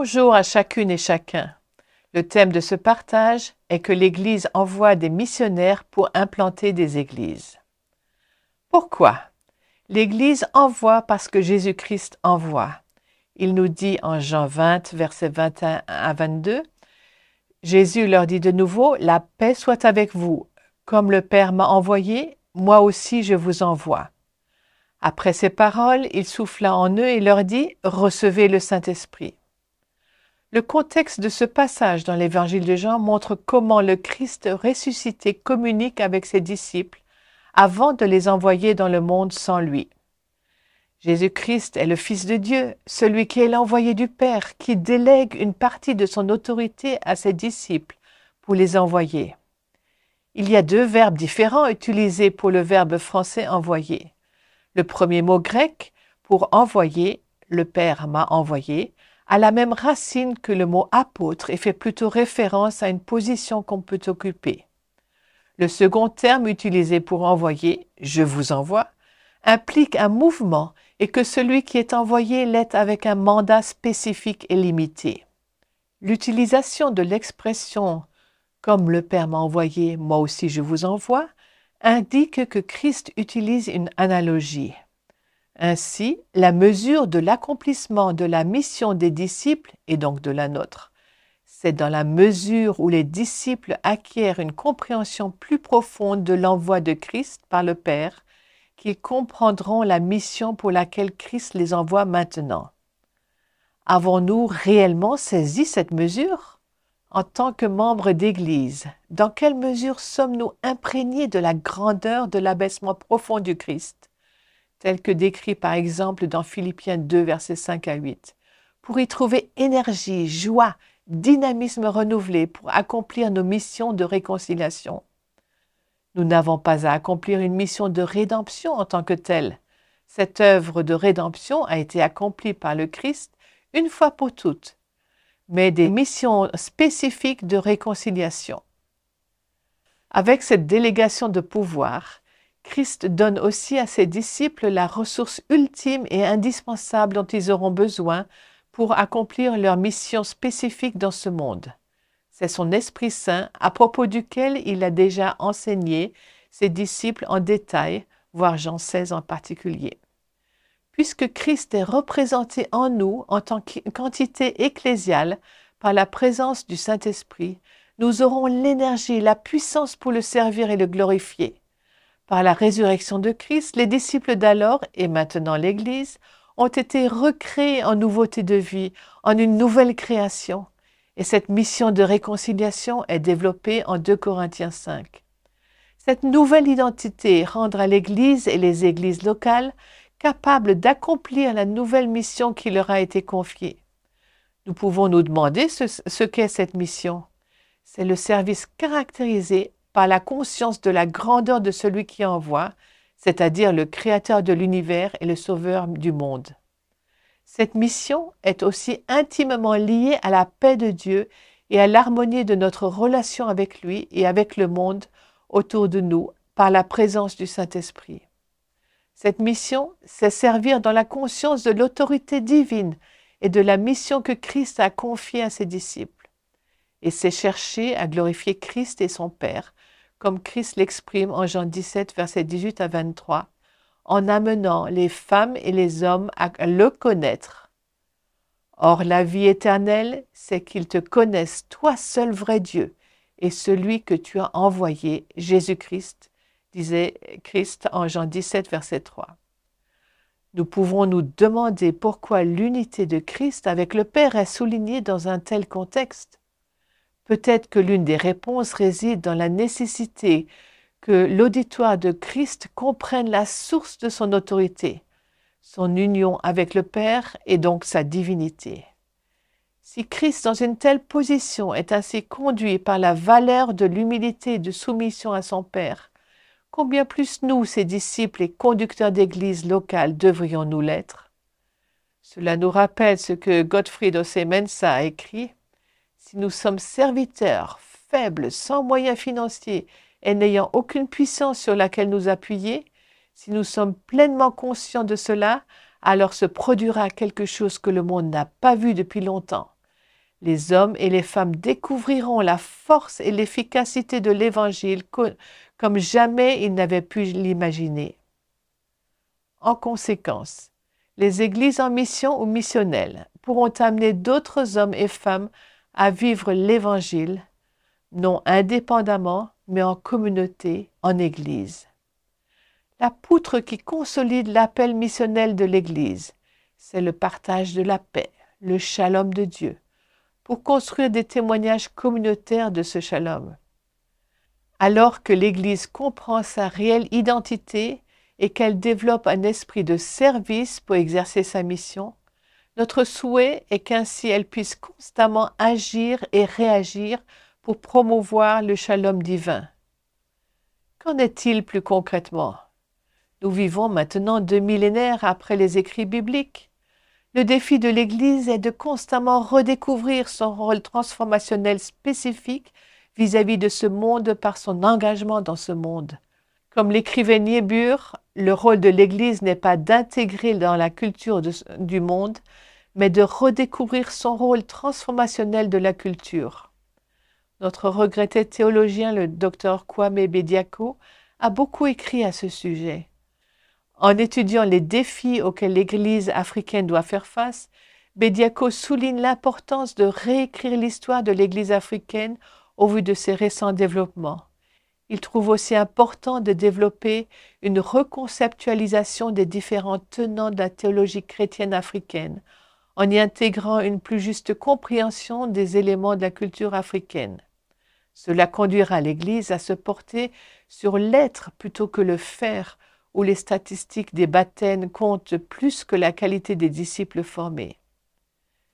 Bonjour à chacune et chacun. Le thème de ce partage est que l'Église envoie des missionnaires pour implanter des églises. Pourquoi? L'Église envoie parce que Jésus-Christ envoie. Il nous dit en Jean 20, versets 21 à 22, Jésus leur dit de nouveau, « La paix soit avec vous. Comme le Père m'a envoyé, moi aussi je vous envoie. » Après ces paroles, il souffla en eux et leur dit, « Recevez le Saint-Esprit. » Le contexte de ce passage dans l'Évangile de Jean montre comment le Christ ressuscité communique avec ses disciples avant de les envoyer dans le monde sans lui. Jésus-Christ est le Fils de Dieu, celui qui est l'envoyé du Père, qui délègue une partie de son autorité à ses disciples pour les envoyer. Il y a deux verbes différents utilisés pour le verbe français « envoyer ». Le premier mot grec pour « envoyer », « le Père m'a envoyé », a la même racine que le mot « apôtre » et fait plutôt référence à une position qu'on peut occuper. Le second terme utilisé pour « envoyer »,« je vous envoie », implique un mouvement et que celui qui est envoyé l'est avec un mandat spécifique et limité. L'utilisation de l'expression « comme le Père m'a envoyé, moi aussi je vous envoie » indique que Christ utilise une analogie. Ainsi, la mesure de l'accomplissement de la mission des disciples, et donc de la nôtre, c'est dans la mesure où les disciples acquièrent une compréhension plus profonde de l'envoi de Christ par le Père qu'ils comprendront la mission pour laquelle Christ les envoie maintenant. Avons-nous réellement saisi cette mesure? En tant que membres d'Église, dans quelle mesure sommes-nous imprégnés de la grandeur de l'abaissement profond du Christ, tel que décrit par exemple dans Philippiens 2, versets 5 à 8, pour y trouver énergie, joie, dynamisme renouvelé pour accomplir nos missions de réconciliation? Nous n'avons pas à accomplir une mission de rédemption en tant que telle. Cette œuvre de rédemption a été accomplie par le Christ une fois pour toutes, mais des missions spécifiques de réconciliation. Avec cette délégation de pouvoir, Christ donne aussi à ses disciples la ressource ultime et indispensable dont ils auront besoin pour accomplir leur mission spécifique dans ce monde. C'est son Esprit Saint, à propos duquel il a déjà enseigné ses disciples en détail, voire Jean 16 en particulier. Puisque Christ est représenté en nous en tant qu'entité ecclésiale par la présence du Saint-Esprit, nous aurons l'énergie, la puissance pour le servir et le glorifier. Par la résurrection de Christ, les disciples d'alors, et maintenant l'Église, ont été recréés en nouveauté de vie, en une nouvelle création. Et cette mission de réconciliation est développée en 2 Corinthiens 5. Cette nouvelle identité rendra l'Église et les églises locales capables d'accomplir la nouvelle mission qui leur a été confiée. Nous pouvons nous demander ce qu'est cette mission. C'est le service caractérisé par la conscience de la grandeur de celui qui envoie, c'est-à-dire le Créateur de l'univers et le Sauveur du monde. Cette mission est aussi intimement liée à la paix de Dieu et à l'harmonie de notre relation avec lui et avec le monde autour de nous par la présence du Saint-Esprit. Cette mission, c'est servir dans la conscience de l'autorité divine et de la mission que Christ a confiée à ses disciples. Et c'est chercher à glorifier Christ et son Père, comme Christ l'exprime en Jean 17, versets 18 à 23, en amenant les femmes et les hommes à le connaître. Or, la vie éternelle, c'est qu'ils te connaissent, toi seul vrai Dieu, et celui que tu as envoyé, Jésus-Christ, disait Christ en Jean 17, verset 3. Nous pouvons nous demander pourquoi l'unité de Christ avec le Père est soulignée dans un tel contexte. Peut-être que l'une des réponses réside dans la nécessité que l'auditoire de Christ comprenne la source de son autorité, son union avec le Père et donc sa divinité. Si Christ, dans une telle position, est ainsi conduit par la valeur de l'humilité et de soumission à son Père, combien plus nous, ses disciples et conducteurs d'église locales, devrions-nous l'être? Cela nous rappelle ce que Gottfried Osei-Mensah a écrit. Si nous sommes serviteurs, faibles, sans moyens financiers et n'ayant aucune puissance sur laquelle nous appuyer, si nous sommes pleinement conscients de cela, alors se produira quelque chose que le monde n'a pas vu depuis longtemps. Les hommes et les femmes découvriront la force et l'efficacité de l'Évangile comme jamais ils n'avaient pu l'imaginer. En conséquence, les églises en mission ou missionnelles pourront amener d'autres hommes et femmes à vivre l'Évangile, non indépendamment, mais en communauté, en Église. La poutre qui consolide l'appel missionnel de l'Église, c'est le partage de la paix, le shalom de Dieu, pour construire des témoignages communautaires de ce shalom. Alors que l'Église comprend sa réelle identité et qu'elle développe un esprit de service pour exercer sa mission, notre souhait est qu'ainsi elle puisse constamment agir et réagir pour promouvoir le shalom divin. Qu'en est-il plus concrètement? Nous vivons maintenant 2 millénaires après les écrits bibliques. Le défi de l'Église est de constamment redécouvrir son rôle transformationnel spécifique vis-à-vis de ce monde par son engagement dans ce monde. Comme l'écrivait Niebuhr, le rôle de l'Église n'est pas d'intégrer dans la culture du monde, mais de redécouvrir son rôle transformationnel de la culture. Notre regretté théologien, le Dr Kwame Bediako, a beaucoup écrit à ce sujet. En étudiant les défis auxquels l'Église africaine doit faire face, Bediako souligne l'importance de réécrire l'histoire de l'Église africaine au vu de ses récents développements. Il trouve aussi important de développer une reconceptualisation des différents tenants de la théologie chrétienne africaine, en y intégrant une plus juste compréhension des éléments de la culture africaine. Cela conduira l'Église à se porter sur l'être plutôt que le faire, où les statistiques des baptêmes comptent plus que la qualité des disciples formés.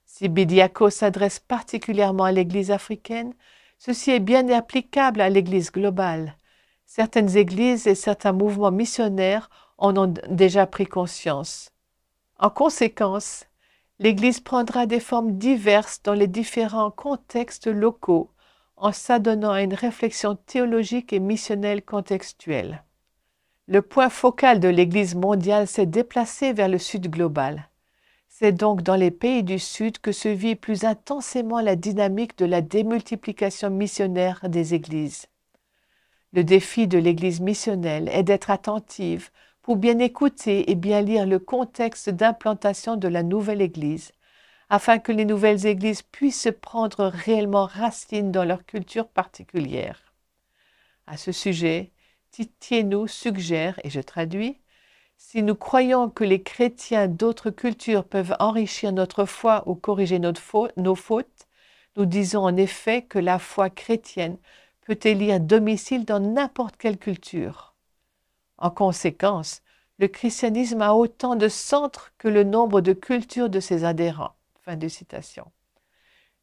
Si Bediako s'adresse particulièrement à l'Église africaine, ceci est bien applicable à l'Église globale. Certaines églises et certains mouvements missionnaires en ont déjà pris conscience. En conséquence, l'Église prendra des formes diverses dans les différents contextes locaux en s'adonnant à une réflexion théologique et missionnelle contextuelle. Le point focal de l'Église mondiale s'est déplacé vers le Sud global. C'est donc dans les pays du Sud que se vit plus intensément la dynamique de la démultiplication missionnaire des églises. Le défi de l'Église missionnelle est d'être attentive pour bien écouter et bien lire le contexte d'implantation de la nouvelle Église, afin que les nouvelles Églises puissent prendre réellement racine dans leur culture particulière. À ce sujet, Titiénou suggère, et je traduis, « Si nous croyons que les chrétiens d'autres cultures peuvent enrichir notre foi ou corriger nos fautes, nous disons en effet que la foi chrétienne peut élire domicile dans n'importe quelle culture. En conséquence, le christianisme a autant de centres que le nombre de cultures de ses adhérents. » Fin de citation.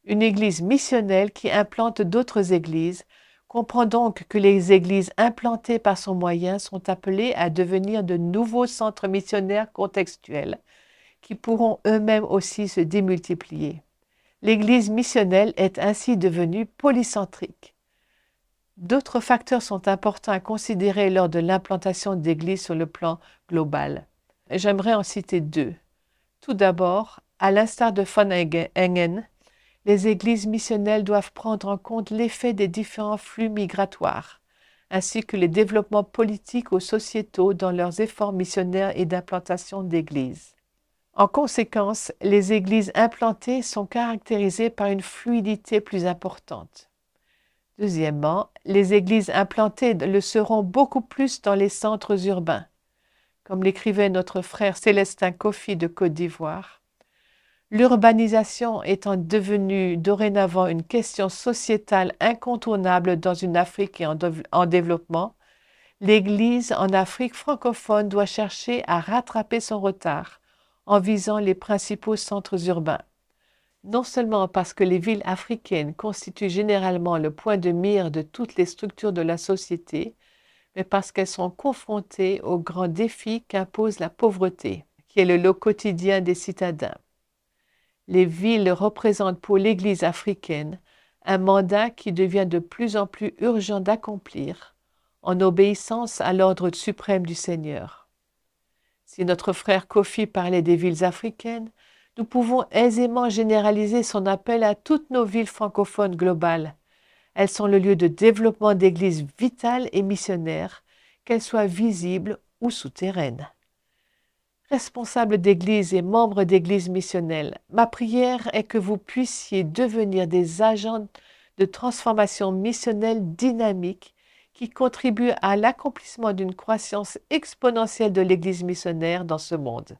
Une église missionnelle qui implante d'autres églises comprend donc que les églises implantées par son moyen sont appelées à devenir de nouveaux centres missionnaires contextuels qui pourront eux-mêmes aussi se démultiplier. L'église missionnelle est ainsi devenue polycentrique. D'autres facteurs sont importants à considérer lors de l'implantation d'églises sur le plan global. J'aimerais en citer 2. Tout d'abord, à l'instar de Von Engen, les églises missionnelles doivent prendre en compte l'effet des différents flux migratoires, ainsi que les développements politiques ou sociétaux dans leurs efforts missionnaires et d'implantation d'églises. En conséquence, les églises implantées sont caractérisées par une fluidité plus importante. Deuxièmement, les églises implantées le seront beaucoup plus dans les centres urbains. Comme l'écrivait notre frère Célestin Kofi de Côte d'Ivoire, l'urbanisation étant devenue dorénavant une question sociétale incontournable dans une Afrique en développement, l'Église en Afrique francophone doit chercher à rattraper son retard en visant les principaux centres urbains. Non seulement parce que les villes africaines constituent généralement le point de mire de toutes les structures de la société, mais parce qu'elles sont confrontées aux grands défis qu'impose la pauvreté, qui est le lot quotidien des citadins. Les villes représentent pour l'Église africaine un mandat qui devient de plus en plus urgent d'accomplir en obéissance à l'ordre suprême du Seigneur. Si notre frère Kofi parlait des villes africaines, nous pouvons aisément généraliser son appel à toutes nos villes francophones globales. Elles sont le lieu de développement d'églises vitales et missionnaires, qu'elles soient visibles ou souterraines. Responsables d'églises et membres d'églises missionnelles, ma prière est que vous puissiez devenir des agents de transformation missionnelle dynamique qui contribuent à l'accomplissement d'une croissance exponentielle de l'Église missionnaire dans ce monde.